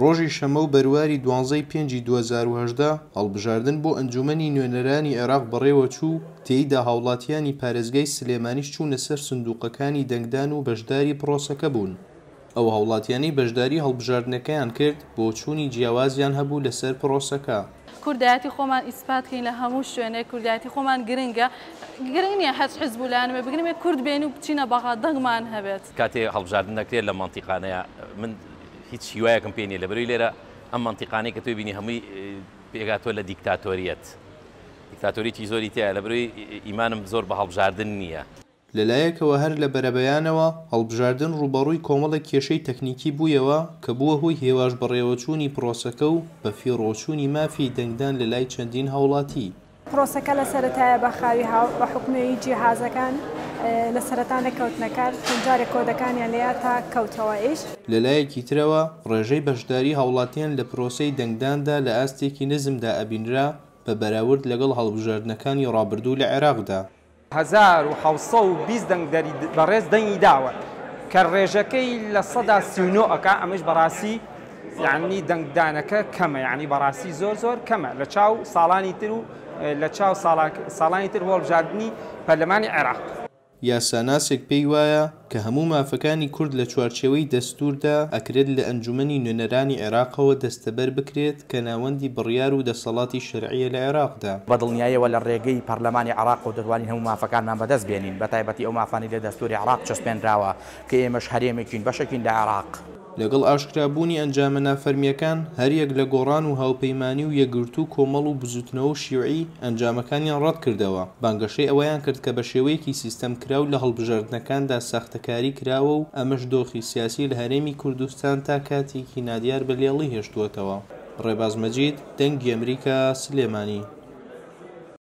ڕۆژی شەمە و بەرواری 12/5/2018 هەڵبژاردن بۆ ئەنجومەنی نوێنەرانی عێراق بەڕێوە چوو، تێیدا هاوڵاتیانی پارێزگای سلێمانیش چوونە سەر سندوقەکانی دەنگدان و بەشداری پرۆسەکە بوون. ئەو هاوڵاتیانەی بەشداری هەڵبژاردنەکەیان کرد بۆ چوونی جیاوازیان هەبوو لەسەر پرۆسەکە. کوردایەتی خۆمان ئیسپاتکەین لە هەموو شوێنێک، کوردایەتی خۆمان گرنگە، گرنگ نییە هەچ حیزبولانمە بگرمێ کورد بێن و بچینە بەغا دەنگمان هەبێت. کاتێ هەڵبژاردن دەکرێت لە مەنتیقانەیە من هیچ هیوایەکەم پێ نییە، لەبەروی لێرە ئەم مەنتیقانەی کە توی بینی هەمووی پێگاتۆ لە دیکتاتۆریەت، دیکتاتۆریەتی زۆری تایە، لەبەروی ئیمانم زۆر بە هەڵبژاردن نییە. لەلایەکەوە هەر لە بەرەبەیانەوە هەڵبژاردن ڕوبەڕووی کۆمەڵە کێشەی تەکنیکی بوویەوە کە بووە هۆی هێواش بەڕێوەچوونی پرۆسەکە و بە فێڕۆچوونی مافی دەنگدان لە لای چەندین هاوڵاتی. پرۆسەکە لە سەرەتایە بە خاوی بە حکومەوەی جیهازەکان لە سەرەتانە کەوتنەکار جارێک کۆدەکانیان لێیا تا کەوتەوە ئیش. لەلایەکی ترەوە ڕێژەی بەشداری هاوڵاتیان لە پرۆسەی دەنگداندا لە ئاستێکی نزمدا ئەبینرا بە بەراورد لەگەڵ هەڵبژاردنەکانی ڕابردوو لە عێراقدا. 1720 دەنگدەری بەڕێز دەنگی داوە کە ڕێژەکەی لە 139 ئەکا، ئەمەش بەڕاستی یعنی دەنگدانەکە کەمە، یعنی بەڕاستی زۆر کەمە لە چاو ساڵانی تر و لە چاو ساڵانی تر هەڵبژاردننی پەرلەمانی عێراق. یاساناسێک پێی وایە کە هەموو مافەکانی کورد لە چوارچێوەی دەستوردا ئەکرێت لە ئەنجومەنی نوێنەرانی عێراقەوە دەستەبەر بکرێت کە ناوەندی بڕیار و دەسەڵاتی شەرعیە لە عێراقدا. بەدڵنیاییەوە لە ڕێگەی پەرلەمانی عێراق و دەتوانین هەموو مافەکانمان بەدەست بێنین، بە تایبەتی ئەو مافانی لە دەستوری عێراق چەسپێنراوە کە ئێمەش هەرێمێکین بەشێکین لە عێراق. لەگەڵ ئاشکرابوونی ئەنجامە نافەرمیەکان هەریەک لە گۆڕان و هاوپەیمانی و یەکگرتوو کۆمەڵ و بزوتنەوە و شیوعی ئەنجامەکانیان ڕەت کردەوە، بانگەشەی ئەوەیان کرد کە بە شێوەیەکی سیستەمکراو لە هەڵبژاردنەکاندا ساختەکاری کراوە و ئەمەش دۆخی سیاسی لە هەرێمی کوردستان تا کاتێکی نادیار بە لێڵی هێشتووەتەوە. ڕێباز مەجید، دەنگی ئەمریکا، سلێمانی.